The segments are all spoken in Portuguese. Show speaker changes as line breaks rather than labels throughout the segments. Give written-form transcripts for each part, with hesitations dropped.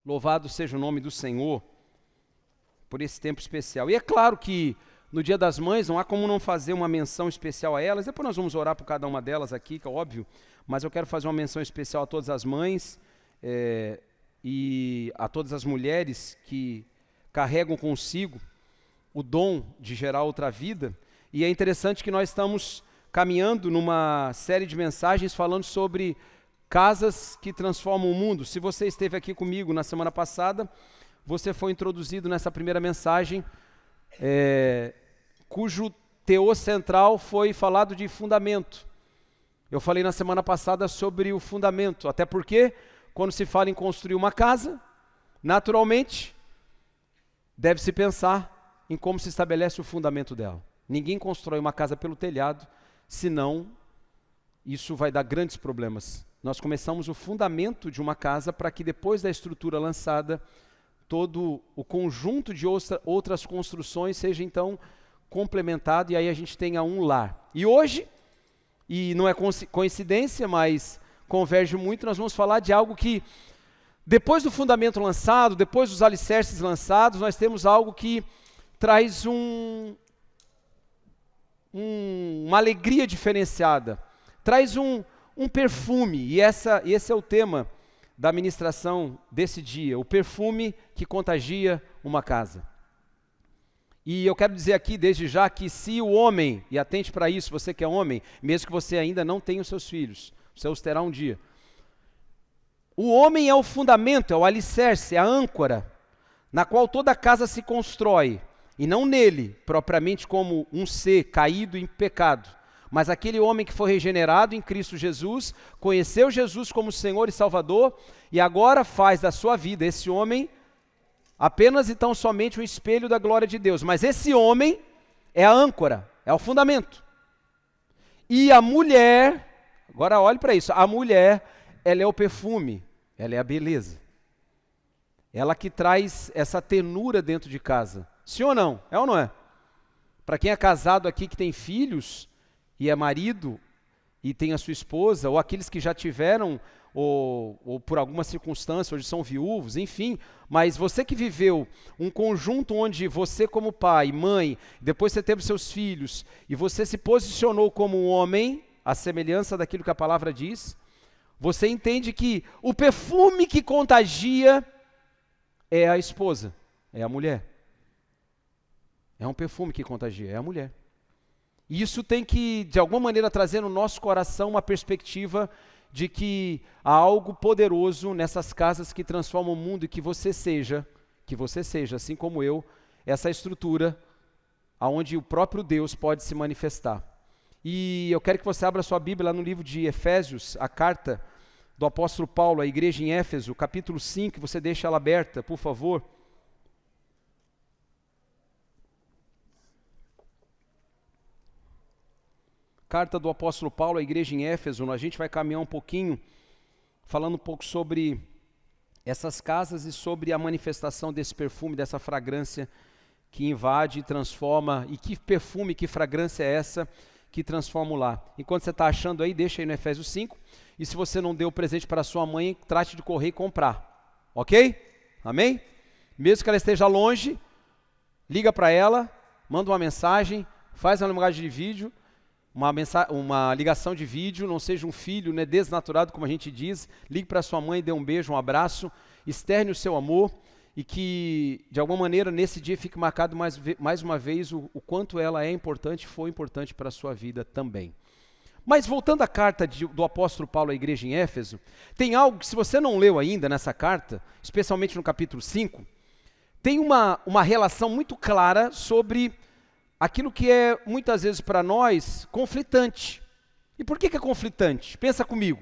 Louvado seja o nome do Senhor por esse tempo especial. E é claro que no Dia das Mães não há como não fazer uma menção especial a elas. Depois nós vamos orar por cada uma delas aqui, que é óbvio. Mas eu quero fazer uma menção especial a todas as mães e a todas as mulheres que carregam consigo o dom de gerar outra vida. E é interessante que nós estamos caminhando numa série de mensagens falando sobre casas que transformam o mundo. Se você esteve aqui comigo na semana passada, você foi introduzido nessa primeira mensagem, cujo teor central foi falado de fundamento. Eu falei na semana passada sobre o fundamento, até porque quando se fala em construir uma casa, naturalmente deve-se pensar em como se estabelece o fundamento dela. Ninguém constrói uma casa pelo telhado, senão isso vai dar grandes problemas. Nós começamos o fundamento de uma casa para que depois da estrutura lançada, todo o conjunto de outras construções seja então complementado e aí a gente tenha um lar. E hoje, e não é coincidência, mas converge muito, nós vamos falar de algo que depois do fundamento lançado, depois dos alicerces lançados, nós temos algo que traz uma alegria diferenciada, traz um perfume, e esse é o tema da ministração desse dia, o perfume que contagia uma casa. E eu quero dizer aqui desde já que se o homem, e atente para isso, você que é homem, mesmo que você ainda não tenha os seus filhos, você os terá um dia. O homem é o fundamento, é o alicerce, é a âncora, na qual toda casa se constrói, e não nele, propriamente como um ser caído em pecado, mas aquele homem que foi regenerado em Cristo Jesus, conheceu Jesus como Senhor e Salvador, e agora faz da sua vida esse homem apenas e tão somente um espelho da glória de Deus. Mas esse homem é a âncora, é o fundamento. E a mulher, agora olhe para isso, a mulher, ela é o perfume, ela é a beleza. Ela que traz essa tenura dentro de casa. Sim ou não? É ou não é? Para quem é casado aqui que tem filhos e é marido e tem a sua esposa, ou aqueles que já tiveram, ou por alguma circunstância, hoje são viúvos, enfim, mas você que viveu um conjunto onde você como pai, mãe, depois você teve seus filhos, e você se posicionou como um homem, à semelhança daquilo que a palavra diz, você entende que o perfume que contagia é a esposa, é a mulher. É um perfume que contagia, é a mulher. E isso tem que, de alguma maneira, trazer no nosso coração uma perspectiva de que há algo poderoso nessas casas que transformam o mundo e que você seja, assim como eu, essa estrutura aonde o próprio Deus pode se manifestar. E eu quero que você abra sua Bíblia lá no livro de Efésios, a carta do apóstolo Paulo à igreja em Éfeso, capítulo 5, você deixa ela aberta, por favor. Carta do apóstolo Paulo à igreja em Éfeso, a gente vai caminhar um pouquinho, falando um pouco sobre essas casas e sobre a manifestação desse perfume, dessa fragrância que invade e transforma, e que perfume, que fragrância é essa que transforma o lar. Enquanto você está achando aí, deixa aí no Efésios 5, e se você não deu o presente para sua mãe, trate de correr e comprar, ok? Amém? Mesmo que ela esteja longe, liga para ela, manda uma mensagem, faz uma linguagem de vídeo, uma ligação de vídeo, não seja um filho, né, desnaturado, como a gente diz, ligue para sua mãe, dê um beijo, um abraço, externe o seu amor, e que, de alguma maneira, nesse dia fique marcado mais uma vez o quanto ela é importante, foi importante para a sua vida também. Mas voltando à carta do apóstolo Paulo à igreja em Éfeso, tem algo que, se você não leu ainda nessa carta, especialmente no capítulo 5, tem uma relação muito clara sobre aquilo que é, muitas vezes para nós, conflitante. E por que é conflitante? Pensa comigo.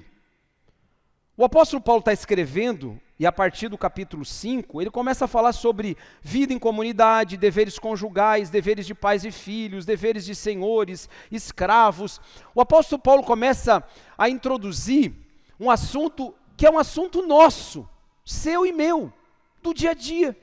O apóstolo Paulo está escrevendo, e a partir do capítulo 5, ele começa a falar sobre vida em comunidade, deveres conjugais, deveres de pais e filhos, deveres de senhores, escravos. O apóstolo Paulo começa a introduzir um assunto que é um assunto nosso, seu e meu, do dia a dia.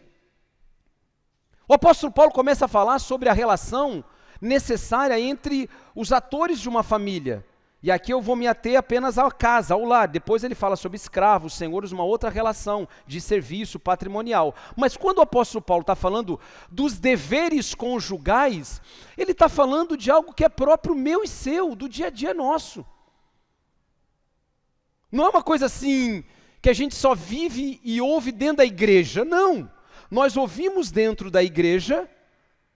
O apóstolo Paulo começa a falar sobre a relação necessária entre os atores de uma família. E aqui eu vou me ater apenas à casa, ao lar. Depois ele fala sobre escravos, senhores, uma outra relação de serviço patrimonial. Mas quando o apóstolo Paulo está falando dos deveres conjugais, ele está falando de algo que é próprio meu e seu, do dia a dia nosso. Não é uma coisa assim que a gente só vive e ouve dentro da igreja. Não. Nós ouvimos dentro da igreja,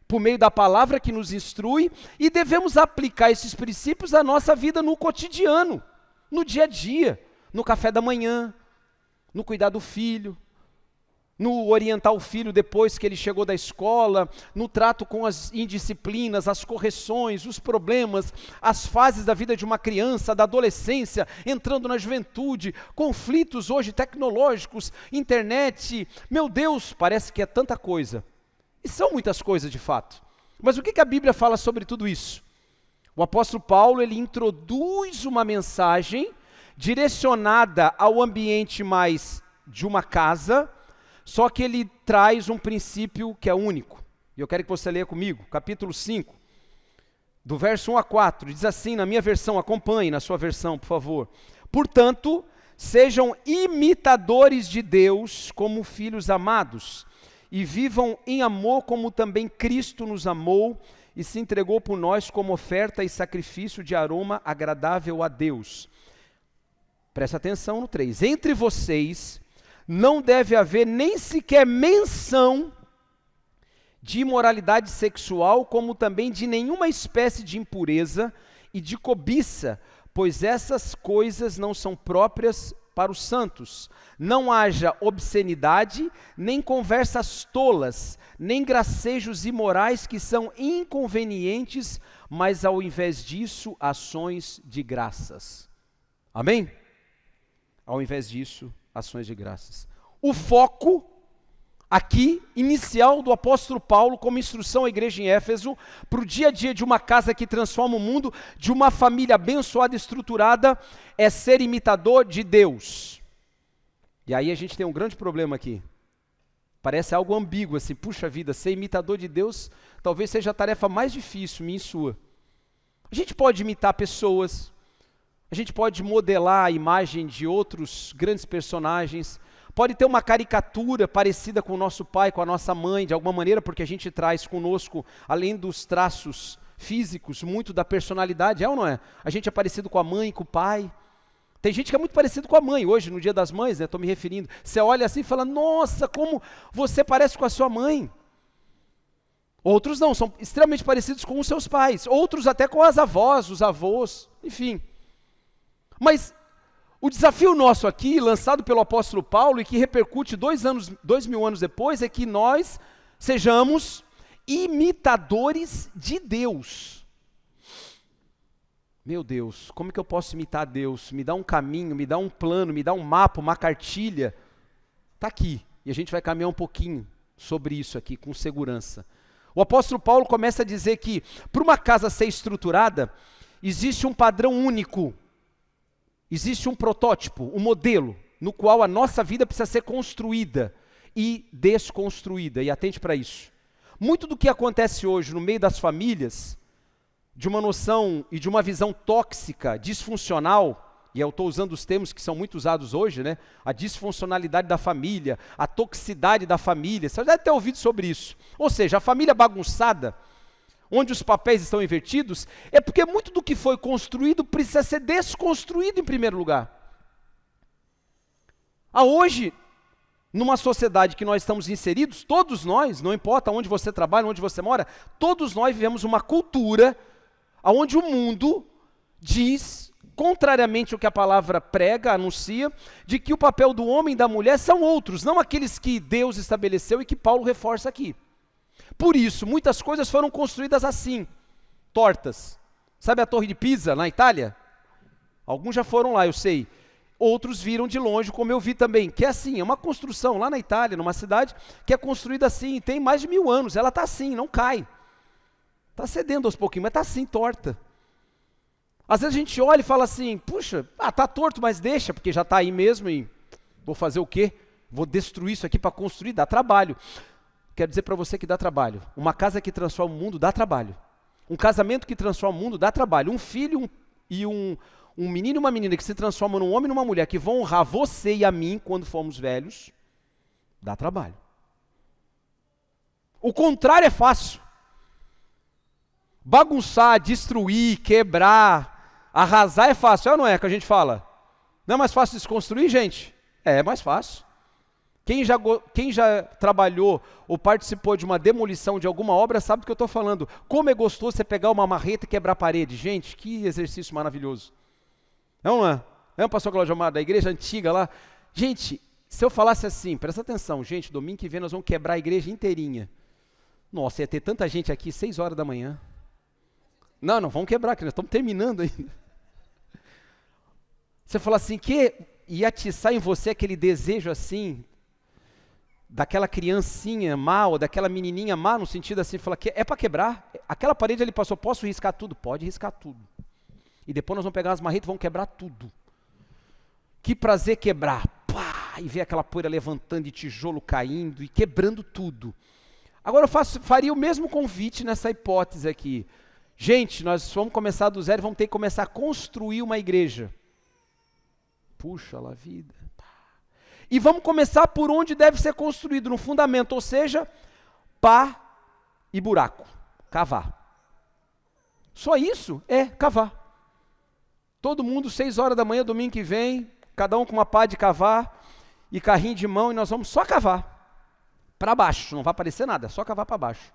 por meio da palavra que nos instrui, e devemos aplicar esses princípios à nossa vida no cotidiano, no dia a dia, no café da manhã, no cuidar do filho, no orientar o filho depois que ele chegou da escola, no trato com as indisciplinas, as correções, os problemas, as fases da vida de uma criança, da adolescência, entrando na juventude, conflitos hoje tecnológicos, internet. Meu Deus, parece que é tanta coisa. E são muitas coisas de fato. Mas o que a Bíblia fala sobre tudo isso? O apóstolo Paulo, ele introduz uma mensagem direcionada ao ambiente mais de uma casa, só que ele traz um princípio que é único. E eu quero que você leia comigo, capítulo 5, do verso 1 a 4, diz assim, na minha versão, acompanhe na sua versão, por favor. Portanto, sejam imitadores de Deus como filhos amados, e vivam em amor como também Cristo nos amou e se entregou por nós como oferta e sacrifício de aroma agradável a Deus. Presta atenção no 3. Entre vocês não deve haver nem sequer menção de imoralidade sexual, como também de nenhuma espécie de impureza e de cobiça, pois essas coisas não são próprias para os santos. Não haja obscenidade, nem conversas tolas, nem gracejos imorais que são inconvenientes, mas ao invés disso, ações de graças. Amém? Ao invés disso, ações de graças. O foco aqui, inicial do apóstolo Paulo, como instrução à igreja em Éfeso, para o dia a dia de uma casa que transforma o mundo, de uma família abençoada e estruturada, é ser imitador de Deus. E aí a gente tem um grande problema aqui. Parece algo ambíguo, assim, puxa vida, ser imitador de Deus talvez seja a tarefa mais difícil, minha e sua. A gente pode imitar pessoas, a gente pode modelar a imagem de outros grandes personagens, pode ter uma caricatura parecida com o nosso pai, com a nossa mãe, de alguma maneira, porque a gente traz conosco, além dos traços físicos, muito da personalidade, é ou não é? A gente é parecido com a mãe, com o pai. Tem gente que é muito parecido com a mãe, hoje, no Dia das Mães, né, estou me referindo. Você olha assim e fala, nossa, como você parece com a sua mãe. Outros não, são extremamente parecidos com os seus pais. Outros até com as avós, os avós, enfim. Mas o desafio nosso aqui, lançado pelo apóstolo Paulo, e que repercute 2000 anos depois, é que nós sejamos imitadores de Deus. Meu Deus, como que eu posso imitar Deus? Me dá um caminho, me dá um plano, me dá um mapa, uma cartilha. Está aqui, e a gente vai caminhar um pouquinho sobre isso aqui, com segurança. O apóstolo Paulo começa a dizer que, para uma casa ser estruturada, existe um padrão único, existe um protótipo, um modelo, no qual a nossa vida precisa ser construída e desconstruída, e atente para isso. Muito do que acontece hoje no meio das famílias, de uma noção e de uma visão tóxica, disfuncional, e eu estou usando os termos que são muito usados hoje, né? A disfuncionalidade da família, a toxicidade da família, você já deve ter ouvido sobre isso. Ou seja, a família bagunçada, onde os papéis estão invertidos, é porque muito do que foi construído precisa ser desconstruído em primeiro lugar. Hoje, numa sociedade que nós estamos inseridos, todos nós, não importa onde você trabalha, onde você mora, todos nós vivemos uma cultura onde o mundo diz, contrariamente ao que a palavra prega, anuncia, de que o papel do homem e da mulher são outros, não aqueles que Deus estabeleceu e que Paulo reforça aqui. Por isso, muitas coisas foram construídas assim, tortas. Sabe a Torre de Pisa, na Itália? Alguns já foram lá, eu sei. Outros viram de longe, como eu vi também, que é assim, é uma construção lá na Itália, numa cidade, que é construída assim, e tem mais de 1000 anos, ela está assim, não cai. Está cedendo aos pouquinhos, mas está assim, torta. Às vezes a gente olha e fala assim, puxa, está torto, mas deixa, porque já está aí mesmo, e vou fazer o quê? Vou destruir isso aqui para construir, dá trabalho. Quero dizer para você que dá trabalho. Uma casa que transforma o mundo dá trabalho. Um casamento que transforma o mundo dá trabalho. Um filho, e um menino e uma menina que se transformam num homem e numa mulher, que vão honrar você e a mim quando formos velhos, dá trabalho. O contrário é fácil. Bagunçar, destruir, quebrar, arrasar é fácil, não é que a gente fala? Não é mais fácil desconstruir, gente? É mais fácil. Quem já trabalhou ou participou de uma demolição de alguma obra sabe do que eu estou falando. Como é gostoso você pegar uma marreta e quebrar a parede. Gente, que exercício maravilhoso. Não é? Não é, pastor Cláudio Amado, da igreja antiga lá? Gente, se eu falasse assim, presta atenção, gente, domingo que vem nós vamos quebrar a igreja inteirinha. Nossa, ia ter tanta gente aqui, 6 horas da manhã. Não, vamos quebrar, que nós estamos terminando ainda. Você fala assim, que ia atiçar em você aquele desejo assim, daquela criancinha má, ou daquela menininha má, no sentido assim, fala que é para quebrar. Aquela parede ali passou, posso riscar tudo? Pode riscar tudo. E depois nós vamos pegar as marretas e vamos quebrar tudo. Que prazer quebrar. Pá, e ver aquela poeira levantando e tijolo caindo e quebrando tudo. Agora eu faria o mesmo convite nessa hipótese aqui. Gente, nós vamos começar do zero, vamos ter que começar a construir uma igreja. Puxa lá, vida. E vamos começar por onde deve ser construído, no fundamento, ou seja, pá e buraco, cavar. Só isso? Cavar. Todo mundo, 6 horas da manhã, domingo que vem, cada um com uma pá de cavar e carrinho de mão, e nós vamos só cavar. Para baixo, não vai aparecer nada, só cavar para baixo.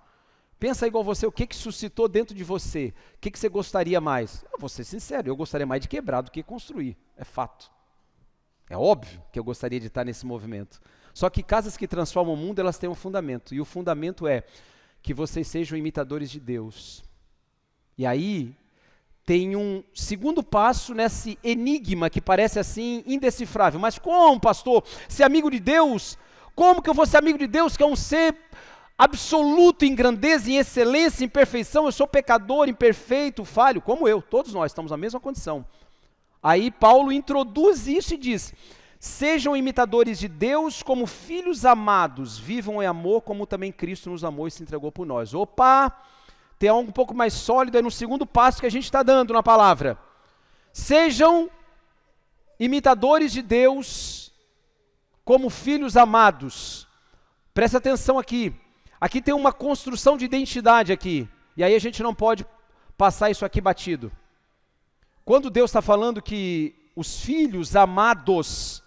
Pensa igual você, o que suscitou dentro de você? O que você gostaria mais? Eu vou ser sincero, eu gostaria mais de quebrar do que construir, é fato. É óbvio que eu gostaria de estar nesse movimento. Só que casas que transformam o mundo, elas têm um fundamento. E o fundamento é que vocês sejam imitadores de Deus. E aí, tem um segundo passo nesse enigma que parece assim indecifrável. Mas como, pastor? Ser amigo de Deus? Como que eu vou ser amigo de Deus, que é um ser absoluto em grandeza, em excelência, em perfeição? Eu sou pecador, imperfeito, falho, como eu. Todos nós estamos na mesma condição. Aí Paulo introduz isso e diz, sejam imitadores de Deus como filhos amados, vivam em amor como também Cristo nos amou e se entregou por nós. Opa, tem algo um pouco mais sólido aí no segundo passo que a gente está dando na palavra. Sejam imitadores de Deus como filhos amados. Presta atenção aqui. Aqui tem uma construção de identidade aqui. E aí a gente não pode passar isso aqui batido. Quando Deus está falando que os filhos amados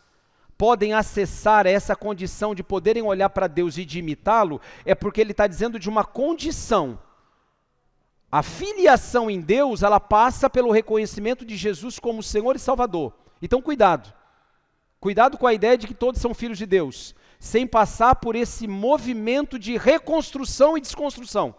podem acessar essa condição de poderem olhar para Deus e de imitá-lo, é porque ele está dizendo de uma condição. A filiação em Deus, ela passa pelo reconhecimento de Jesus como Senhor e Salvador. Então cuidado. Cuidado com a ideia de que todos são filhos de Deus, sem passar por esse movimento de reconstrução e desconstrução.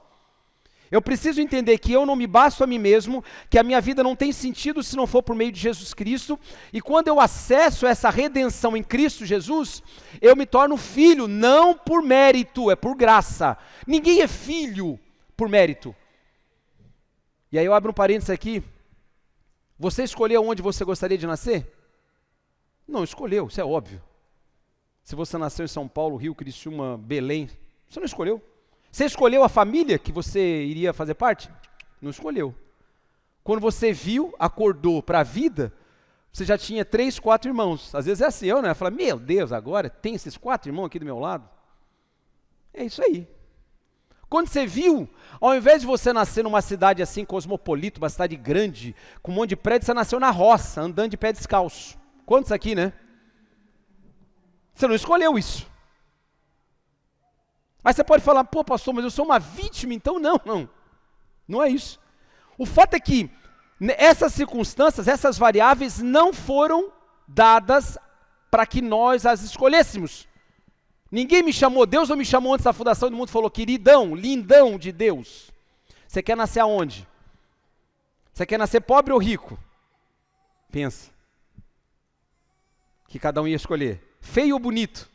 Eu preciso entender que eu não me basto a mim mesmo, que a minha vida não tem sentido se não for por meio de Jesus Cristo, e quando eu acesso essa redenção em Cristo Jesus, eu me torno filho, não por mérito, é por graça. Ninguém é filho por mérito. E aí eu abro um parênteses aqui. Você escolheu onde você gostaria de nascer? Não escolheu, isso é óbvio. Se você nasceu em São Paulo, Rio, Criciúma, Belém, você não escolheu. Você escolheu a família que você iria fazer parte? Não escolheu. Quando você viu, acordou para a vida, você já tinha 3, 4 irmãos. Às vezes é assim, eu, né? Fala, meu Deus, agora tem esses 4 irmãos aqui do meu lado? É isso aí. Quando você viu, ao invés de você nascer numa cidade assim, cosmopolita, uma cidade grande, com um monte de prédio, você nasceu na roça, andando de pé descalço. Quantos aqui, né? Você não escolheu isso. Aí você pode falar, pô pastor, mas eu sou uma vítima, então não é isso. O fato é que essas circunstâncias, essas variáveis não foram dadas para que nós as escolhêssemos. Ninguém me chamou, Deus não me chamou antes da fundação do mundo e falou, queridão, lindão de Deus, você quer nascer aonde? Você quer nascer pobre ou rico? Pensa. Que cada um ia escolher, feio ou bonito?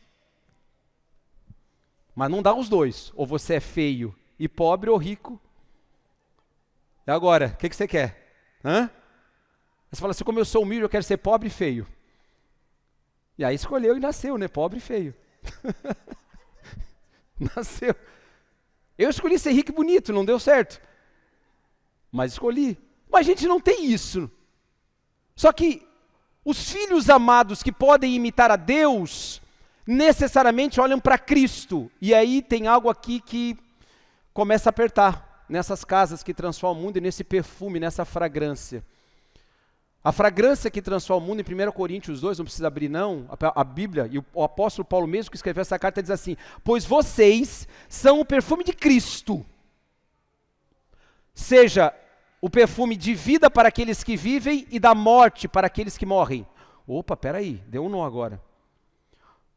Mas não dá os dois, ou você é feio e pobre ou rico. E agora, o que você quer? Você fala assim, como eu sou humilde, eu quero ser pobre e feio. E aí escolheu e nasceu, né? Pobre e feio. Nasceu. Eu escolhi ser rico e bonito, não deu certo. Mas escolhi. Mas a gente não tem isso Só que os filhos amados que podem imitar a Deus, necessariamente olham para Cristo. E aí tem algo aqui que começa a apertar, nessas casas que transformam o mundo e nesse perfume, nessa fragrância. A fragrância que transforma o mundo, em 1 Coríntios 2, não precisa abrir não, a Bíblia, e o apóstolo Paulo mesmo que escreveu essa carta diz assim: pois vocês são o perfume de Cristo, seja o perfume de vida para aqueles que vivem e da morte para aqueles que morrem. Opa, peraí, deu um nó agora.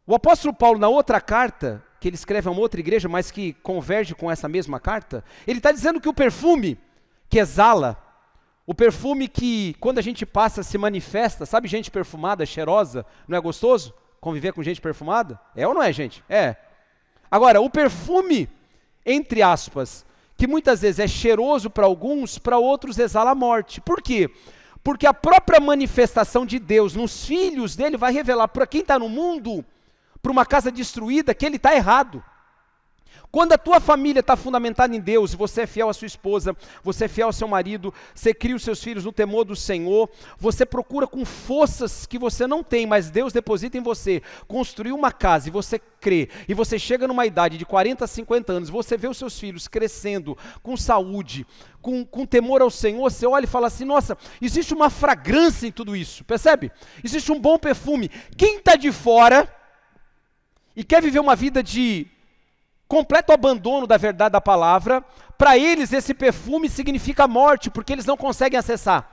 O apóstolo Paulo, na outra carta, que ele escreve a uma outra igreja, mas que converge com essa mesma carta, ele está dizendo que o perfume que exala, o perfume que, quando a gente passa, se manifesta, sabe gente perfumada, cheirosa, não é gostoso conviver com gente perfumada? É ou não é, gente? É. Agora, o perfume, entre aspas, que muitas vezes é cheiroso para alguns, para outros exala a morte. Por quê? Porque a própria manifestação de Deus nos filhos dele vai revelar para quem está no mundo, para uma casa destruída, que ele está errado. Quando a tua família está fundamentada em Deus, você é fiel à sua esposa, você é fiel ao seu marido, você cria os seus filhos no temor do Senhor, você procura com forças que você não tem, mas Deus deposita em você, construir uma casa e você crê, e você chega numa idade de 40, 50 anos, você vê os seus filhos crescendo com saúde, com temor ao Senhor, você olha e fala assim: nossa, existe uma fragrância em tudo isso, percebe? Existe um bom perfume. Quem está de fora e quer viver uma vida de completo abandono da verdade da palavra, para eles esse perfume significa morte, porque eles não conseguem acessar.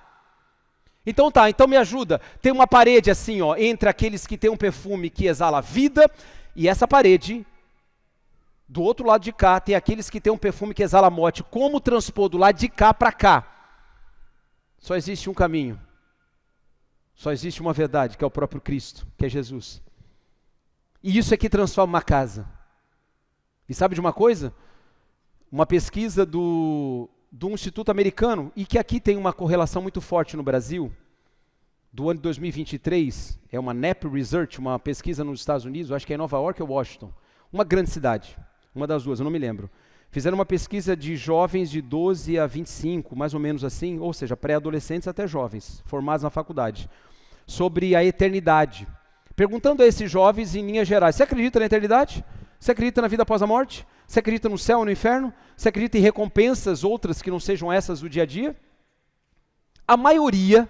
Então tá, então me ajuda. Tem uma parede assim, ó, entre aqueles que têm um perfume que exala vida, e essa parede, do outro lado de cá, tem aqueles que têm um perfume que exala morte. Como transpor do lado de cá para cá? Só existe um caminho. Só existe uma verdade, que é o próprio Cristo, que é Jesus. E isso é que transforma uma casa. E sabe de uma coisa? Uma pesquisa do Instituto Americano, e que aqui tem uma correlação muito forte no Brasil, do ano de 2023, é uma NAP Research, uma pesquisa nos Estados Unidos, acho que é em Nova York ou Washington, uma grande cidade, uma das duas, eu não me lembro. Fizeram uma pesquisa de jovens de 12 a 25, mais ou menos assim, ou seja, pré-adolescentes até jovens, formados na faculdade, sobre a eternidade. Perguntando a esses jovens, em linhas gerais: você acredita na eternidade? Você acredita na vida após a morte? Você acredita no céu ou no inferno? Você acredita em recompensas outras que não sejam essas do dia a dia? A maioria,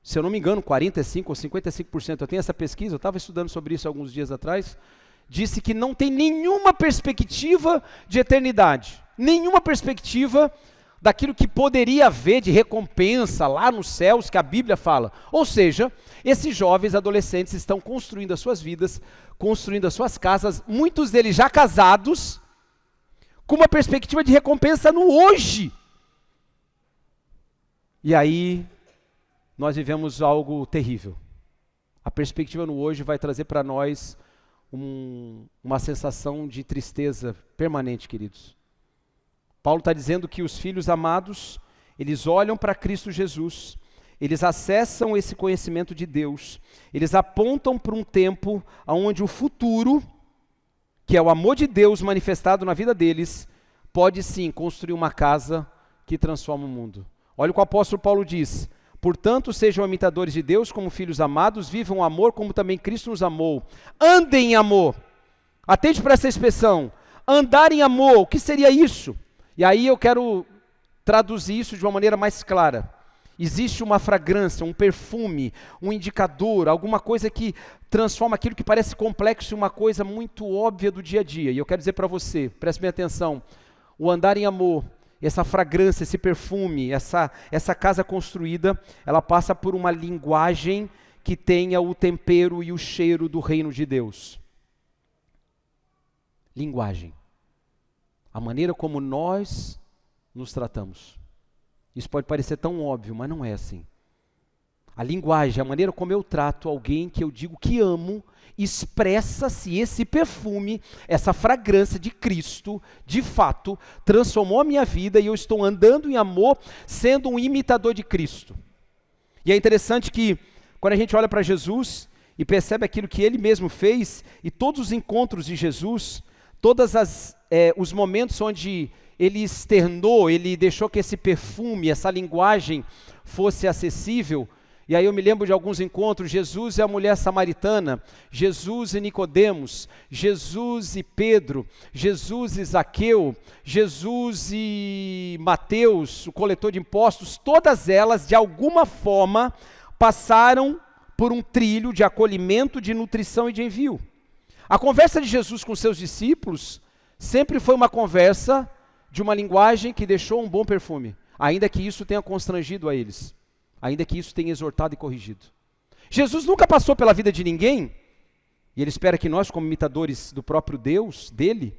se eu não me engano, 45% ou 55%, eu tenho essa pesquisa, eu estava estudando sobre isso alguns dias atrás, disse que não tem nenhuma perspectiva de eternidade, nenhuma perspectiva daquilo que poderia haver de recompensa lá nos céus que a Bíblia fala. Ou seja, esses jovens adolescentes estão construindo as suas vidas, construindo as suas casas, muitos deles já casados, com uma perspectiva de recompensa no hoje. E aí, nós vivemos algo terrível. A perspectiva no hoje vai trazer para nós uma sensação de tristeza permanente, queridos. Paulo está dizendo que os filhos amados, eles olham para Cristo Jesus, eles acessam esse conhecimento de Deus, eles apontam para um tempo onde o futuro, que é o amor de Deus manifestado na vida deles, pode sim construir uma casa que transforma o mundo. Olha o que o apóstolo Paulo diz: portanto, sejam imitadores de Deus como filhos amados, vivam o amor como também Cristo nos amou. Andem em amor. Atente para essa expressão, andar em amor. O que seria isso? E aí eu quero traduzir isso de uma maneira mais clara. Existe uma fragrância, um perfume, um indicador, alguma coisa que transforma aquilo que parece complexo em uma coisa muito óbvia do dia a dia. E eu quero dizer para você, preste bem atenção, o andar em amor, essa fragrância, esse perfume, essa casa construída, ela passa por uma linguagem que tenha o tempero e o cheiro do reino de Deus. Linguagem. A maneira como nós nos tratamos. Isso pode parecer tão óbvio, mas não é assim. A linguagem, a maneira como eu trato alguém que eu digo que amo, expressa-se esse perfume, essa fragrância de Cristo, de fato, transformou a minha vida e eu estou andando em amor, sendo um imitador de Cristo. E é interessante que, quando a gente olha para Jesus e percebe aquilo que Ele mesmo fez, e todos os encontros de Jesus, todas as os momentos onde ele externou, ele deixou que esse perfume, essa linguagem fosse acessível. E aí eu me lembro de alguns encontros, Jesus e a mulher samaritana, Jesus e Nicodemos, Jesus e Pedro, Jesus e Zaqueu, Jesus e Mateus, o coletor de impostos, todas elas, de alguma forma, passaram por um trilho de acolhimento, de nutrição e de envio. A conversa de Jesus com seus discípulos sempre foi uma conversa de uma linguagem que deixou um bom perfume, ainda que isso tenha constrangido a eles. Ainda que isso tenha exortado e corrigido. Jesus nunca passou pela vida de ninguém, e Ele espera que nós, como imitadores do próprio Deus, dele,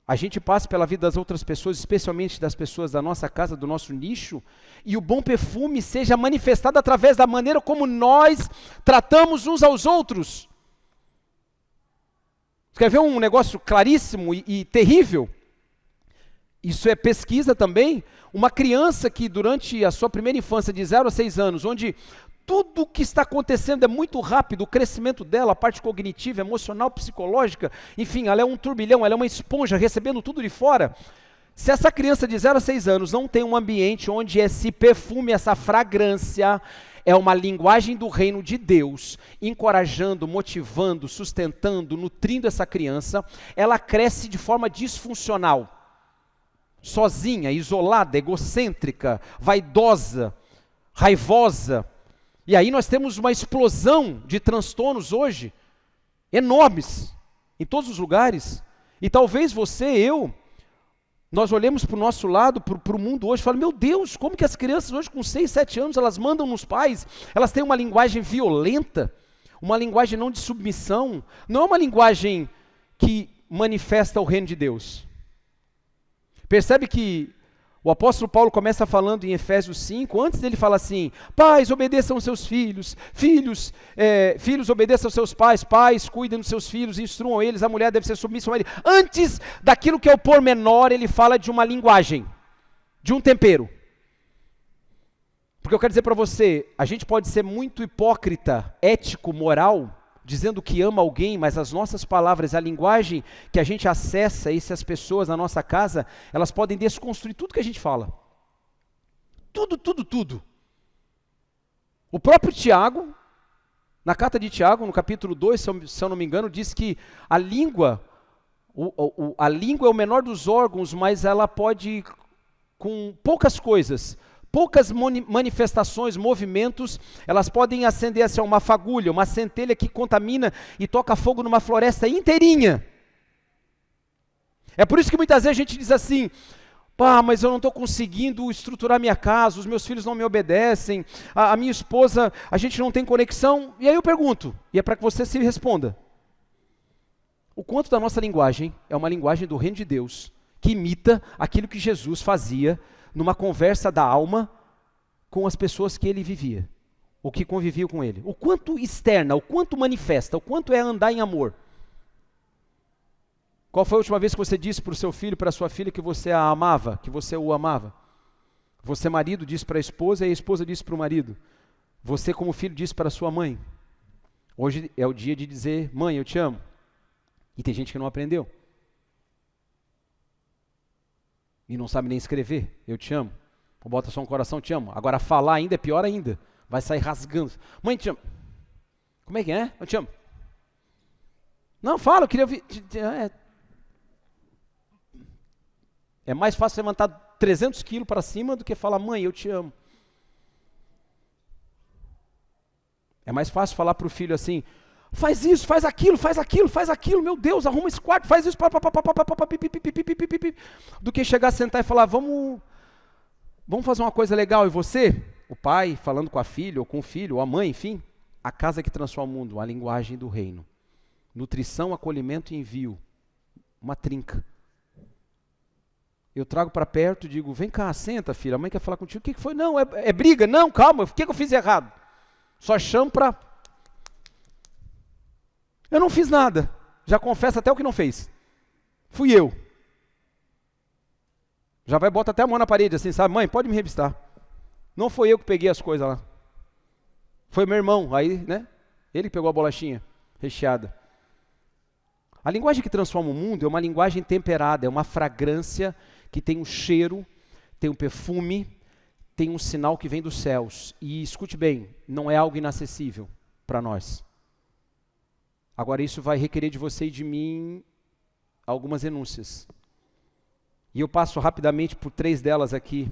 a gente passe pela vida das outras pessoas, especialmente das pessoas da nossa casa, do nosso nicho, e o bom perfume seja manifestado através da maneira como nós tratamos uns aos outros. Você quer ver um negócio claríssimo e terrível? Isso é pesquisa também. Uma criança que durante a sua primeira infância, de 0 a 6 anos, onde tudo o que está acontecendo é muito rápido, o crescimento dela, a parte cognitiva, emocional, psicológica, enfim, ela é um turbilhão, ela é uma esponja recebendo tudo de fora. Se essa criança de 0 a 6 anos não tem um ambiente onde esse perfume, essa fragrância, é uma linguagem do reino de Deus, encorajando, motivando, sustentando, nutrindo essa criança, ela cresce de forma disfuncional. Sozinha, isolada, egocêntrica, vaidosa, raivosa. E aí nós temos uma explosão de transtornos hoje, enormes, em todos os lugares. E talvez você, nós olhemos para o nosso lado, para o mundo hoje, e falamos, meu Deus, como que as crianças hoje com 6, 7 anos, elas mandam nos pais, elas têm uma linguagem violenta, uma linguagem não de submissão, não é uma linguagem que manifesta o reino de Deus. Percebe que o apóstolo Paulo começa falando em Efésios 5, antes dele fala assim, pais obedeçam aos seus filhos, filhos obedeçam aos seus pais, pais cuidem dos seus filhos, instruam eles, a mulher deve ser submissa a ele. Antes daquilo que é o pormenor, ele fala de uma linguagem, de um tempero. Porque eu quero dizer para você, a gente pode ser muito hipócrita, ético, moral, dizendo que ama alguém, mas as nossas palavras, a linguagem que a gente acessa essas pessoas na nossa casa, elas podem desconstruir tudo que a gente fala. Tudo. O próprio Tiago, na carta de Tiago, no capítulo 2, se eu não me engano, diz que a língua é o menor dos órgãos, mas ela pode, com poucas coisas, poucas manifestações, movimentos, elas podem acender assim, uma fagulha, uma centelha que contamina e toca fogo numa floresta inteirinha. É por isso que muitas vezes a gente diz assim, mas eu não estou conseguindo estruturar minha casa, os meus filhos não me obedecem, a minha esposa, a gente não tem conexão. E aí eu pergunto, e é para que você se responda, o quanto da nossa linguagem é uma linguagem do reino de Deus, que imita aquilo que Jesus fazia numa conversa da alma com as pessoas que ele vivia, ou que conviviam com ele. O quanto externa, o quanto manifesta, o quanto é andar em amor. Qual foi a última vez que você disse para o seu filho, para a sua filha, que você a amava, que você o amava? Você, marido, disse para a esposa e a esposa disse para o marido. Você, como filho, disse para a sua mãe. Hoje é o dia de dizer, mãe, eu te amo. E tem gente que não aprendeu. E não sabe nem escrever, eu te amo. Ou bota só um coração, te amo. Agora falar ainda é pior ainda. Vai sair rasgando. Mãe, te amo. Como é que é? Eu te amo. Não, fala, eu queria ouvir. É mais fácil levantar 300 quilos para cima do que falar, mãe, eu te amo. É mais fácil falar para o filho assim, faz isso, faz aquilo, meu Deus, arruma esse quarto, faz isso, do que chegar, sentar e falar, vamos fazer uma coisa legal, e você, o pai, falando com a filha, ou com o filho, ou a mãe, enfim, a casa que transforma o mundo, a linguagem do reino, nutrição, acolhimento e envio, uma trinca. Eu trago para perto e digo, vem cá, senta filha, a mãe quer falar contigo, o que foi? Não, é briga, não, calma, o que eu fiz errado? Só chamo para... Eu não fiz nada, já confesso até o que não fez. Fui eu. Já vai, bota até a mão na parede assim, sabe? Mãe, pode me revistar. Não foi eu que peguei as coisas lá. Foi meu irmão, aí, né? Ele que pegou a bolachinha recheada. A linguagem que transforma o mundo é uma linguagem temperada, é uma fragrância que tem um cheiro, tem um perfume, tem um sinal que vem dos céus. E escute bem, não é algo inacessível para nós. Agora isso vai requerer de você e de mim algumas renúncias. E eu passo rapidamente por 3 delas aqui.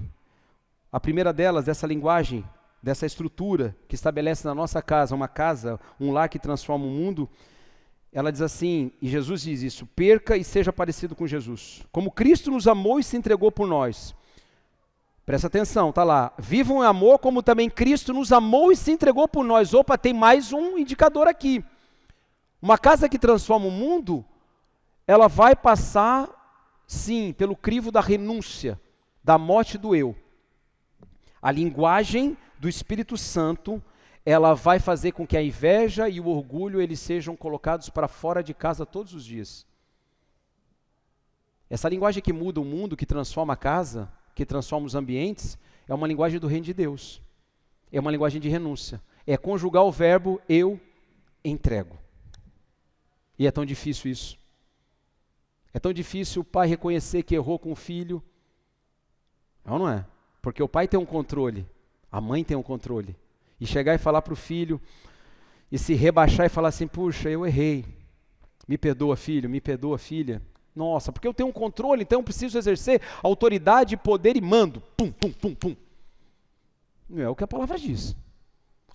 A primeira delas, dessa linguagem, dessa estrutura que estabelece na nossa casa, uma casa, um lar que transforma o mundo, ela diz assim, e Jesus diz isso: perca e seja parecido com Jesus. Como Cristo nos amou e se entregou por nós. Presta atenção, está lá. Vivam em amor como também Cristo nos amou e se entregou por nós. Opa, tem mais um indicador aqui. Uma casa que transforma o mundo, ela vai passar, sim, pelo crivo da renúncia, da morte do eu. A linguagem do Espírito Santo, ela vai fazer com que a inveja e o orgulho, eles sejam colocados para fora de casa todos os dias. Essa linguagem que muda o mundo, que transforma a casa, que transforma os ambientes, é uma linguagem do reino de Deus. É uma linguagem de renúncia. É conjugar o verbo eu entrego. E é tão difícil isso. É tão difícil o pai reconhecer que errou com o filho. Não é? Porque o pai tem um controle, a mãe tem um controle. E chegar e falar para o filho, e se rebaixar e falar assim, puxa, eu errei. Me perdoa, filho, me perdoa, filha. Nossa, porque eu tenho um controle, então eu preciso exercer autoridade, poder e mando. Pum, pum, pum, pum. Não é o que a palavra diz.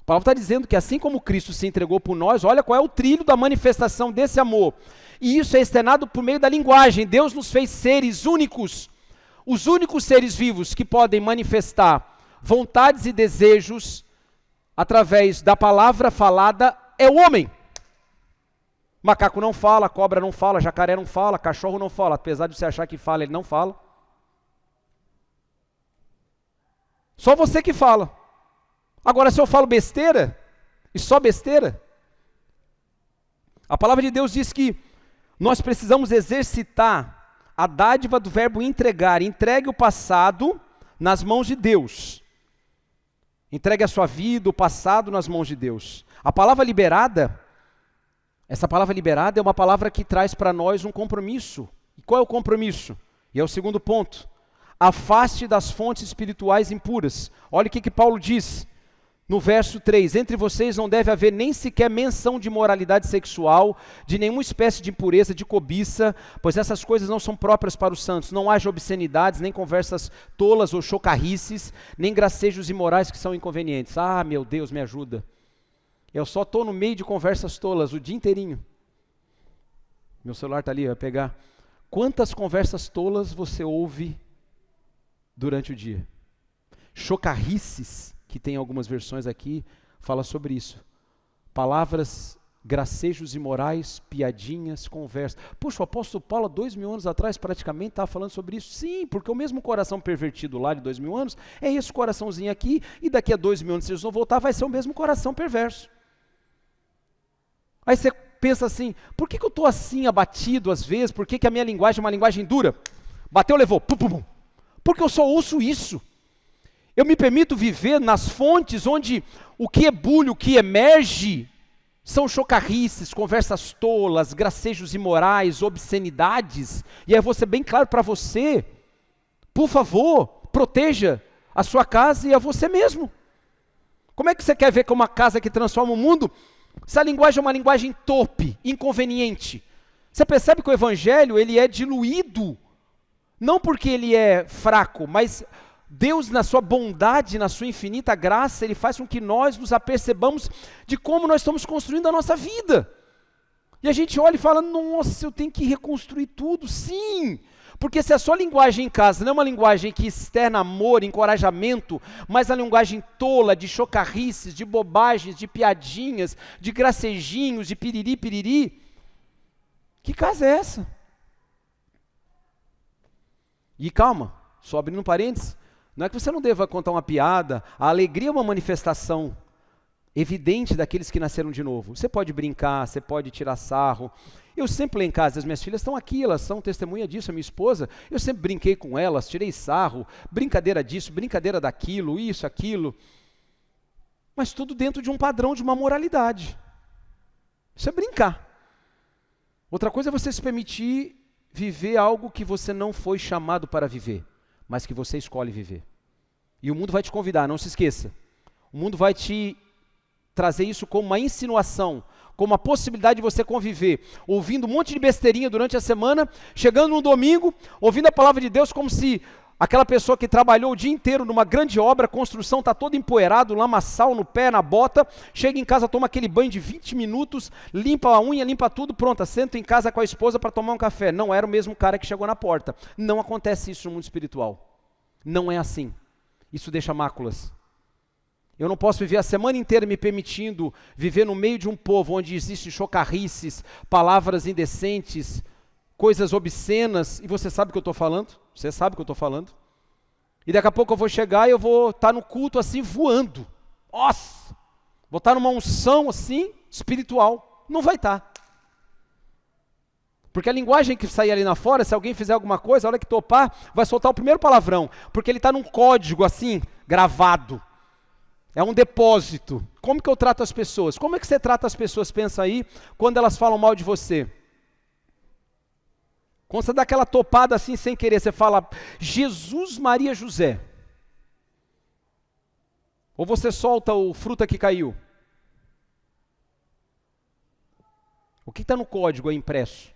A palavra está dizendo que assim como Cristo se entregou por nós, olha qual é o trilho da manifestação desse amor. E isso é externado por meio da linguagem. Deus nos fez seres únicos. Os únicos seres vivos que podem manifestar vontades e desejos através da palavra falada é o homem. Macaco não fala, cobra não fala, jacaré não fala, cachorro não fala. Apesar de você achar que fala, ele não fala. Só você que fala. Agora, se eu falo besteira, e só besteira, a palavra de Deus diz que nós precisamos exercitar a dádiva do verbo entregar. Entregue o passado nas mãos de Deus. Entregue a sua vida, o passado nas mãos de Deus. A palavra liberada, essa palavra liberada é uma palavra que traz para nós um compromisso. E qual é o compromisso? E é o segundo ponto. Afaste das fontes espirituais impuras. Olha o que Paulo diz no verso 3. Entre vocês não deve haver nem sequer menção de moralidade sexual, de nenhuma espécie de impureza, de cobiça, pois essas coisas não são próprias para os santos. Não haja obscenidades, nem conversas tolas ou chocarrices, nem gracejos imorais que são inconvenientes. Ah, meu Deus, me ajuda. Eu só estou no meio de conversas tolas o dia inteirinho. Meu celular está ali, vai pegar. Quantas conversas tolas você ouve durante o dia? Chocarrices, que tem algumas versões aqui, fala sobre isso. Palavras, gracejos imorais, piadinhas, conversas. Puxa, o apóstolo Paulo, 2000 anos atrás, praticamente estava falando sobre isso. Sim, porque o mesmo coração pervertido lá de 2000 anos, é esse coraçãozinho aqui, e daqui a 2000 anos, se eles vão voltar, vai ser o mesmo coração perverso. Aí você pensa assim, por que eu estou assim abatido às vezes? Por que a minha linguagem é uma linguagem dura? Bateu, levou, pum, pum, pum. Porque eu só ouço isso. Eu me permito viver nas fontes onde o que ebulhe, o que emerge, são chocarrices, conversas tolas, gracejos imorais, obscenidades. E aí eu vou ser bem claro para você, por favor, proteja a sua casa e a você mesmo. Como é que você quer ver como uma casa que transforma o mundo? Se a linguagem é uma linguagem torpe, inconveniente. Você percebe que o evangelho, ele é diluído, não porque ele é fraco, mas Deus, na sua bondade, na sua infinita graça, Ele faz com que nós nos apercebamos de como nós estamos construindo a nossa vida. E a gente olha e fala, nossa, eu tenho que reconstruir tudo. Sim, porque se a sua linguagem em casa não é uma linguagem que externa amor, encorajamento, mas a linguagem tola, de chocarrices, de bobagens, de piadinhas, de gracejinhos, de piriri, piriri, que casa é essa? E calma, só abrindo um parênteses, não é que você não deva contar uma piada, a alegria é uma manifestação evidente daqueles que nasceram de novo. Você pode brincar, você pode tirar sarro. Eu sempre lá em casa, as minhas filhas estão aqui, elas são testemunha disso, a minha esposa, eu sempre brinquei com elas, tirei sarro, brincadeira disso, brincadeira daquilo, isso, aquilo. Mas tudo dentro de um padrão, de uma moralidade. Isso é brincar. Outra coisa é você se permitir viver algo que você não foi chamado para viver, mas que você escolhe viver. E o mundo vai te convidar, não se esqueça. O mundo vai te trazer isso como uma insinuação, como uma possibilidade de você conviver, ouvindo um monte de besteirinha durante a semana, chegando no domingo, ouvindo a palavra de Deus como se aquela pessoa que trabalhou o dia inteiro numa grande obra, a construção está toda empoeirado, lamaçal no pé, na bota, chega em casa, toma aquele banho de 20 minutos, limpa a unha, limpa tudo, pronto, senta em casa com a esposa para tomar um café. Não era o mesmo cara que chegou na porta. Não acontece isso no mundo espiritual. Não é assim. Isso deixa máculas. Eu não posso viver a semana inteira me permitindo viver no meio de um povo onde existem chocarrices, palavras indecentes, coisas obscenas, e você sabe o que eu estou falando? Você sabe o que eu estou falando? E daqui a pouco eu vou chegar e eu vou estar no culto assim, voando. Nossa! Vou estar numa unção assim, espiritual. Não vai estar. Porque a linguagem que sair ali na fora, se alguém fizer alguma coisa, a hora que topar, vai soltar o primeiro palavrão. Porque ele está num código assim, gravado. É um depósito. Como que eu trato as pessoas? Como é que você trata as pessoas, pensa aí, quando elas falam mal de você? Quando você dá aquela topada assim sem querer, você fala, Jesus, Maria, José. Ou você solta o fruta que caiu? O que está no código aí impresso?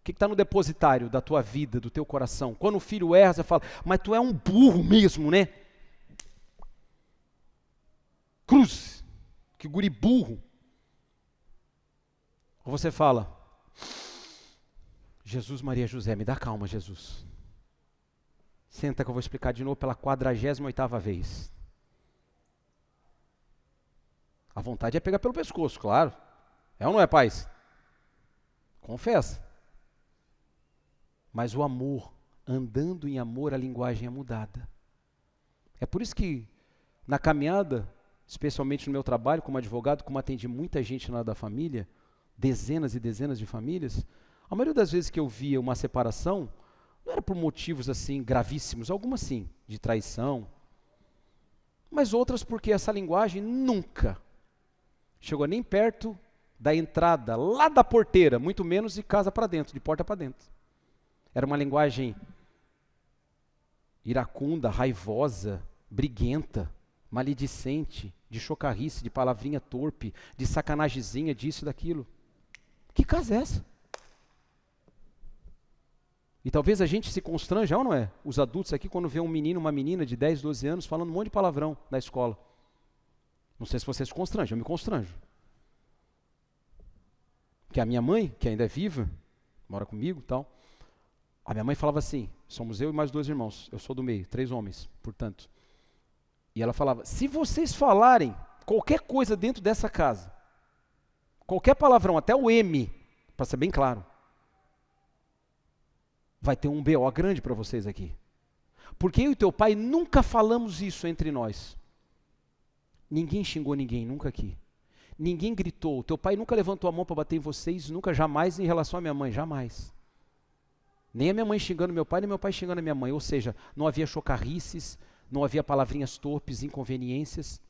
O que está no depositário da tua vida, do teu coração? Quando o filho erra, você fala, mas tu é um burro mesmo, né? Cruz, que guri burro. Ou você fala, Jesus, Maria, José, me dá calma, Jesus. Senta que eu vou explicar de novo pela 48ª vez. A vontade é pegar pelo pescoço, claro. É ou não é, pais? Confessa. Mas o amor, andando em amor, a linguagem é mudada. É por isso que na caminhada, especialmente no meu trabalho como advogado, como atendi muita gente na área da família, dezenas e dezenas de famílias, a maioria das vezes que eu via uma separação, não era por motivos assim gravíssimos, algumas sim, de traição, mas outras porque essa linguagem nunca chegou nem perto da entrada, lá da porteira, muito menos de casa para dentro, de porta para dentro. Era uma linguagem iracunda, raivosa, briguenta, maledicente, de chocarrice, de palavrinha torpe, de sacanagemzinha, disso e daquilo. Que casa é essa? E talvez a gente se constranja, ou não é? Os adultos aqui, quando vê um menino, uma menina de 10, 12 anos, falando um monte de palavrão na escola. Não sei se você se constrange, eu me constranjo. Porque a minha mãe, que ainda é viva, mora comigo e tal, a minha mãe falava assim, somos eu e mais 2 irmãos, eu sou do meio, 3 homens, portanto. E ela falava, se vocês falarem qualquer coisa dentro dessa casa, qualquer palavrão, até o M, para ser bem claro, vai ter um BO grande para vocês aqui. Porque eu e teu pai nunca falamos isso entre nós. Ninguém xingou ninguém, nunca aqui. Ninguém gritou. Teu pai nunca levantou a mão para bater em vocês, nunca, jamais em relação à minha mãe, jamais. Nem a minha mãe xingando meu pai, nem meu pai xingando a minha mãe. Ou seja, não havia chocarrices, não havia palavrinhas torpes, inconveniências.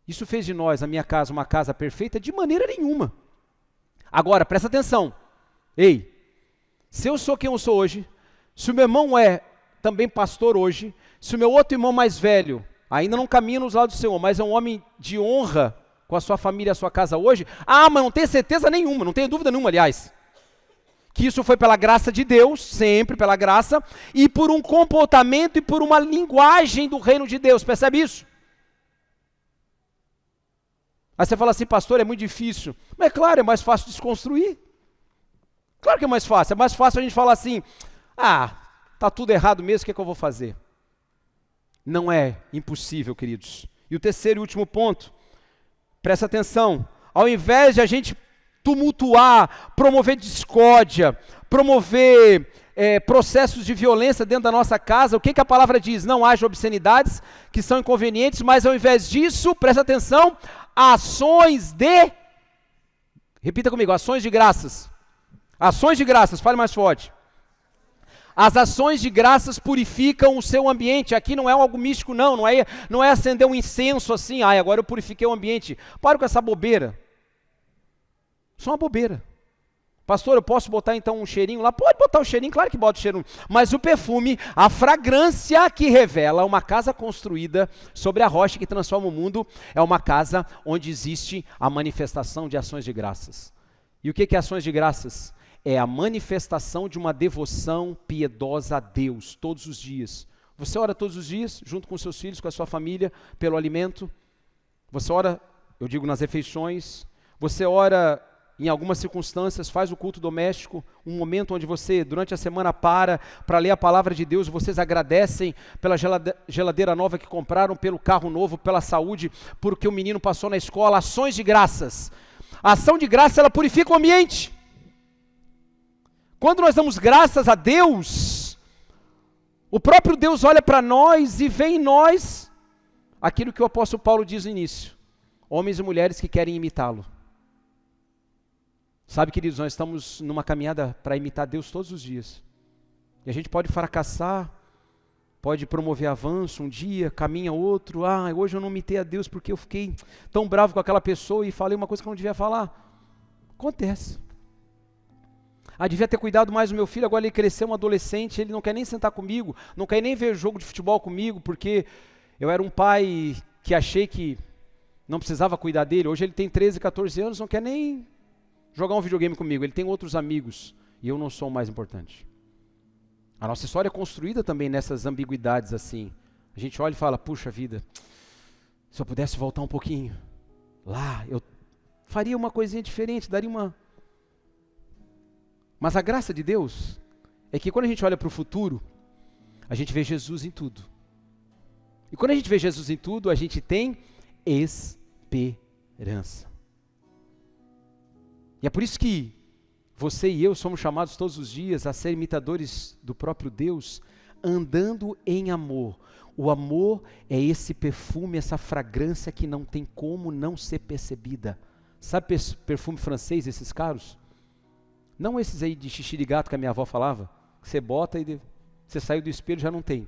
Isso fez de nós, a minha casa, uma casa perfeita? De maneira nenhuma. Agora, presta atenção. Ei, se eu sou quem eu sou hoje, se o meu irmão é também pastor hoje, se o meu outro irmão mais velho ainda não caminha nos lados do Senhor, mas é um homem de honra com a sua família, a sua casa hoje, mas não tenho certeza nenhuma, não tenho dúvida nenhuma, aliás, que isso foi pela graça de Deus, sempre pela graça, e por um comportamento e por uma linguagem do reino de Deus, percebe isso? Aí você fala assim, pastor, é muito difícil. Mas é claro, é mais fácil desconstruir. Claro que é mais fácil a gente falar assim, tá tudo errado mesmo, o que é que eu vou fazer? Não é impossível, queridos. E o terceiro e último ponto, presta atenção, ao invés de a gente tumultuar, promover discórdia, promover processos de violência dentro da nossa casa, o que a palavra diz? Não haja obscenidades que são inconvenientes, mas ao invés disso, presta atenção, ações de, repita comigo, ações de graças. Ações de graças, fale mais forte. As ações de graças purificam o seu ambiente. Aqui não é algo místico, não é acender um incenso assim, agora eu purifiquei o ambiente. Para com essa bobeira. Isso é uma bobeira. Pastor, eu posso botar então um cheirinho lá? Pode botar um cheirinho, claro que bota o cheirinho. Mas o perfume, a fragrância que revela uma casa construída sobre a rocha que transforma o mundo, é uma casa onde existe a manifestação de ações de graças. E o que é ações de graças? É a manifestação de uma devoção piedosa a Deus, todos os dias. Você ora todos os dias, junto com seus filhos, com a sua família, pelo alimento. Você ora, eu digo, nas refeições. Você ora em algumas circunstâncias, faz o culto doméstico, um momento onde você, durante a semana, para ler a palavra de Deus, vocês agradecem pela geladeira nova que compraram, pelo carro novo, pela saúde, porque o menino passou na escola, ações de graças. A ação de graça, ela purifica o ambiente. Quando nós damos graças a Deus, o próprio Deus olha para nós e vê em nós aquilo que o apóstolo Paulo diz no início, homens e mulheres que querem imitá-lo. Sabe, queridos, nós estamos numa caminhada para imitar Deus todos os dias. E a gente pode fracassar, pode promover avanço um dia, caminha outro. Hoje eu não imitei a Deus porque eu fiquei tão bravo com aquela pessoa e falei uma coisa que eu não devia falar. Acontece. Devia ter cuidado mais do meu filho, agora ele cresceu, um adolescente, ele não quer nem sentar comigo, não quer nem ver jogo de futebol comigo, porque eu era um pai que achei que não precisava cuidar dele. Hoje ele tem 13, 14 anos, não quer nem jogar um videogame comigo, ele tem outros amigos e eu não sou o mais importante. A nossa história é construída também nessas ambiguidades assim. A gente olha e fala, puxa vida, se eu pudesse voltar um pouquinho lá, eu faria uma coisinha diferente, daria uma... Mas a graça de Deus é que quando a gente olha para o futuro, a gente vê Jesus em tudo. E quando a gente vê Jesus em tudo, a gente tem esperança. E é por isso que você e eu somos chamados todos os dias a ser imitadores do próprio Deus, andando em amor. O amor é esse perfume, essa fragrância que não tem como não ser percebida. Sabe perfume francês, esses caros? Não esses aí de xixi de gato que a minha avó falava, que você bota e você saiu do espelho já não tem.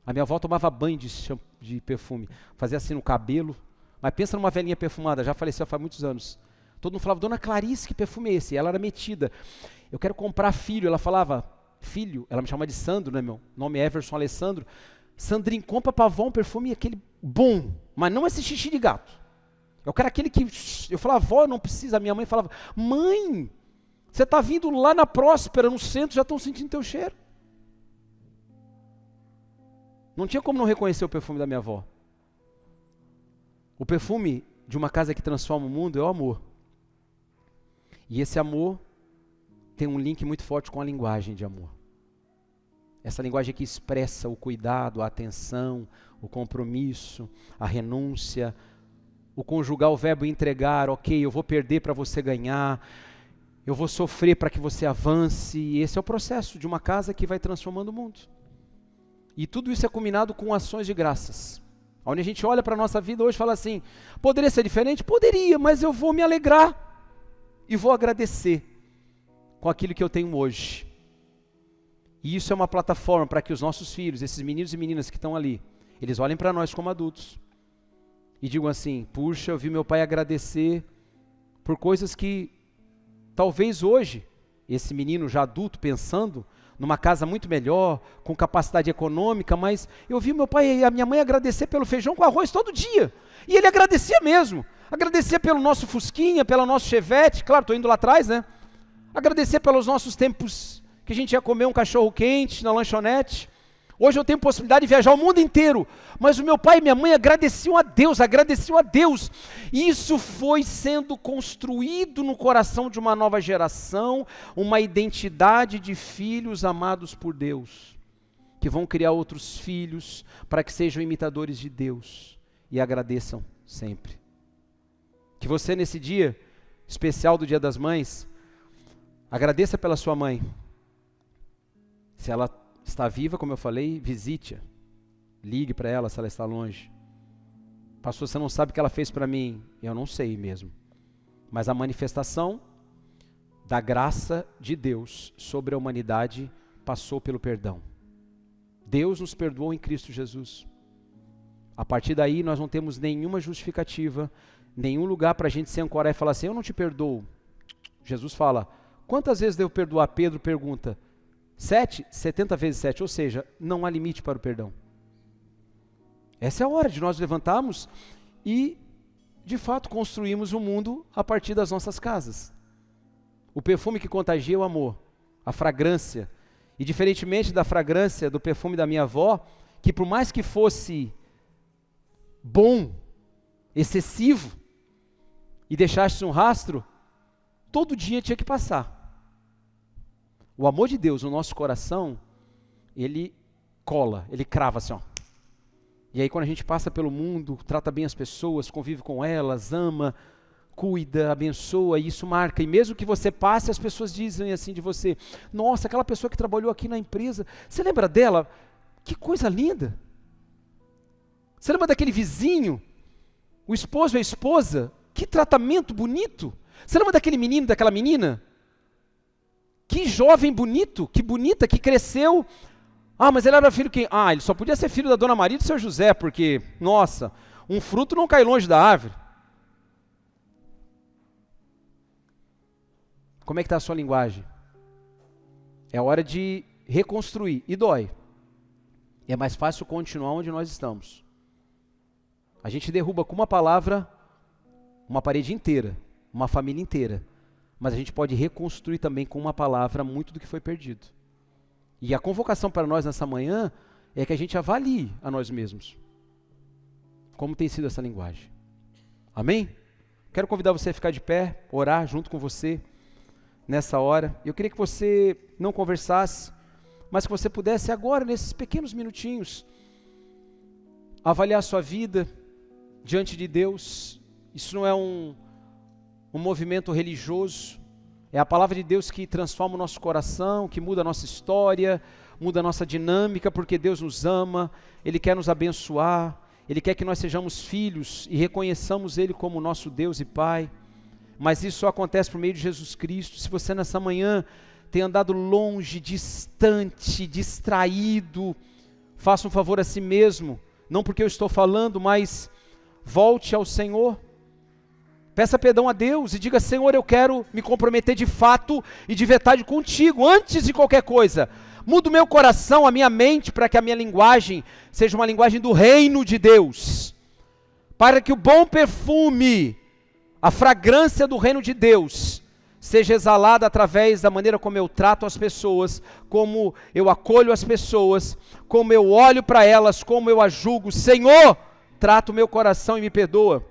A minha avó tomava banho de perfume, fazia assim no cabelo. Mas pensa numa velhinha perfumada, já faleceu faz muitos anos. Todo mundo falava, Dona Clarice, que perfume é esse? E ela era metida. Eu quero comprar filho. Ela falava, filho, ela me chama de Sandro, né, meu nome é Everson Alessandro. Sandrinho, compra pra avó um perfume, aquele bom, mas não esse xixi de gato. Eu quero aquele que... Eu falava, avó, não precisa. A minha mãe falava, mãe, você está vindo lá na Próspera, no centro, já estão sentindo teu cheiro. Não tinha como não reconhecer o perfume da minha avó. O perfume de uma casa que transforma o mundo é o amor. E esse amor tem um link muito forte com a linguagem de amor. Essa linguagem que expressa o cuidado, a atenção, o compromisso, a renúncia, o conjugar o verbo entregar, ok, eu vou perder para você ganhar, eu vou sofrer para que você avance. E esse é o processo de uma casa que vai transformando o mundo. E tudo isso é combinado com ações de graças. Onde a gente olha para a nossa vida hoje e fala assim, poderia ser diferente? Poderia, mas eu vou me alegrar e vou agradecer com aquilo que eu tenho hoje. E isso é uma plataforma para que os nossos filhos, esses meninos e meninas que estão ali, eles olhem para nós como adultos e digam assim, puxa, eu vi meu pai agradecer por coisas que talvez hoje, esse menino já adulto pensando numa casa muito melhor, com capacidade econômica, mas eu vi meu pai e a minha mãe agradecer pelo feijão com arroz todo dia. E ele agradecia mesmo. Agradecer pelo nosso Fusquinha, pelo nosso Chevette, claro, estou indo lá atrás, né? Agradecer pelos nossos tempos que a gente ia comer um cachorro quente na lanchonete. Hoje eu tenho possibilidade de viajar o mundo inteiro, mas o meu pai e minha mãe agradeciam a Deus. E isso foi sendo construído no coração de uma nova geração, uma identidade de filhos amados por Deus, que vão criar outros filhos para que sejam imitadores de Deus e agradeçam sempre. Que você nesse dia especial do Dia das Mães, agradeça pela sua mãe. Se ela está viva, como eu falei, visite-a. Ligue para ela se ela está longe. Pastor, você não sabe o que ela fez para mim? Eu não sei mesmo. Mas a manifestação da graça de Deus sobre a humanidade passou pelo perdão. Deus nos perdoou em Cristo Jesus. A partir daí nós não temos nenhuma justificativa, nenhum lugar para a gente se ancorar e falar assim, eu não te perdoo. Jesus fala, Quantas vezes devo perdoar? Pedro pergunta. 7? 70 vezes 7, ou seja, não há limite para o perdão. Essa é a hora de nós levantarmos e, de fato, construirmos o mundo a partir das nossas casas. O perfume que contagia é o amor, a fragrância. E diferentemente da fragrância do perfume da minha avó, que por mais que fosse bom, excessivo, e deixasse um rastro, todo dia tinha que passar. O amor de Deus no nosso coração, ele cola, ele crava assim, ó. E aí quando a gente passa pelo mundo, trata bem as pessoas, convive com elas, ama, cuida, abençoa, e isso marca. E mesmo que você passe, as pessoas dizem assim de você, nossa, aquela pessoa que trabalhou aqui na empresa, você lembra dela? Que coisa linda. Você lembra daquele vizinho? O esposo e a esposa? Que tratamento bonito. Você lembra daquele menino, daquela menina? Que jovem bonito, que bonita, que cresceu. Ah, mas ele era filho de quem? Ah, ele só podia ser filho da Dona Maria e do seu José, porque, nossa, um fruto não cai longe da árvore. Como é que está a sua linguagem? É hora de reconstruir, e dói. É mais fácil continuar onde nós estamos. A gente derruba com uma palavra uma parede inteira, uma família inteira. Mas a gente pode reconstruir também com uma palavra muito do que foi perdido. E a convocação para nós nessa manhã é que a gente avalie a nós mesmos. Como tem sido essa linguagem. Amém? Quero convidar você a ficar de pé, orar junto com você nessa hora. Eu queria que você não conversasse, mas que você pudesse agora, nesses pequenos minutinhos, avaliar a sua vida diante de Deus. Isso não é um movimento religioso, é a palavra de Deus que transforma o nosso coração, que muda a nossa história, muda a nossa dinâmica, porque Deus nos ama, Ele quer nos abençoar, Ele quer que nós sejamos filhos e reconheçamos Ele como nosso Deus e Pai, mas isso só acontece por meio de Jesus Cristo. Se você nessa manhã tem andado longe, distante, distraído, faça um favor a si mesmo, não porque eu estou falando, mas volte ao Senhor. Peça perdão a Deus e diga, Senhor, eu quero me comprometer de fato e de verdade contigo, antes de qualquer coisa. Muda o meu coração, a minha mente, para que a minha linguagem seja uma linguagem do reino de Deus. Para que o bom perfume, a fragrância do reino de Deus, seja exalada através da maneira como eu trato as pessoas, como eu acolho as pessoas, como eu olho para elas, como eu as julgo. Senhor, trata o meu coração e me perdoa.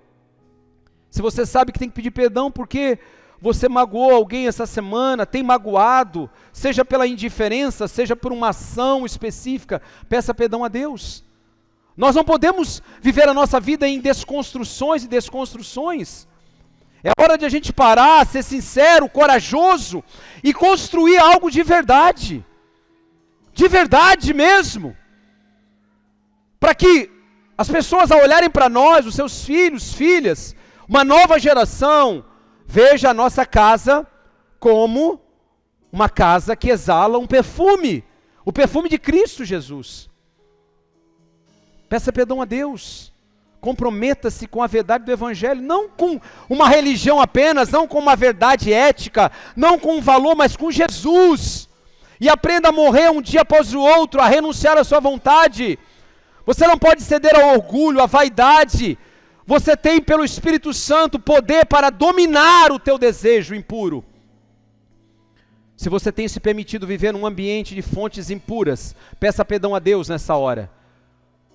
Se você sabe que tem que pedir perdão porque você magoou alguém essa semana, tem magoado, seja pela indiferença, seja por uma ação específica, peça perdão a Deus. Nós não podemos viver a nossa vida em desconstruções e desconstruções. É hora de a gente parar, ser sincero, corajoso e construir algo de verdade mesmo. Para que as pessoas, ao olharem para nós, os seus filhos, filhas, uma nova geração, veja a nossa casa como uma casa que exala um perfume, o perfume de Cristo Jesus. Peça perdão a Deus, comprometa-se com a verdade do Evangelho, não com uma religião apenas, não com uma verdade ética, não com um valor, mas com Jesus. E aprenda a morrer um dia após o outro, a renunciar à sua vontade. Você não pode ceder ao orgulho, à vaidade. Você tem pelo Espírito Santo poder para dominar o teu desejo impuro. Se você tem se permitido viver num ambiente de fontes impuras, peça perdão a Deus nessa hora.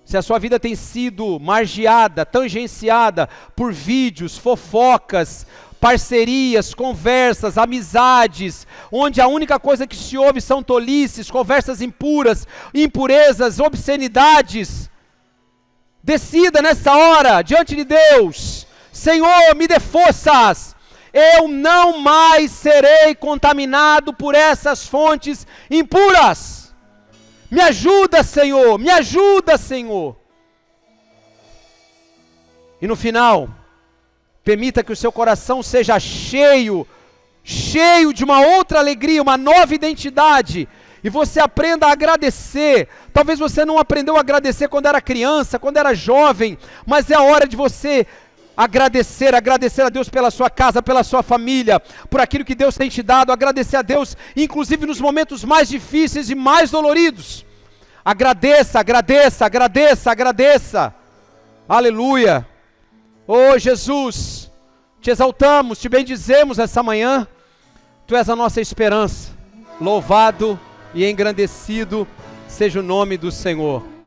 Se a sua vida tem sido margeada, tangenciada por vídeos, fofocas, parcerias, conversas, amizades, onde a única coisa que se ouve são tolices, conversas impuras, impurezas, obscenidades, decida nessa hora, diante de Deus, Senhor, me dê forças, eu não mais serei contaminado por essas fontes impuras. Me ajuda, Senhor, me ajuda, Senhor. E no final, permita que o seu coração seja cheio de uma outra alegria, uma nova identidade, e você aprenda a agradecer. Talvez você não aprendeu a agradecer quando era criança, quando era jovem, mas é a hora de você Agradecer a Deus pela sua casa, pela sua família, por aquilo que Deus tem te dado, agradecer a Deus, inclusive nos momentos mais difíceis e mais doloridos. Agradeça, agradeça, agradeça, agradeça. Aleluia. Oh Jesus, te exaltamos, te bendizemos essa manhã. Tu és a nossa esperança. Louvado e engrandecido seja o nome do Senhor.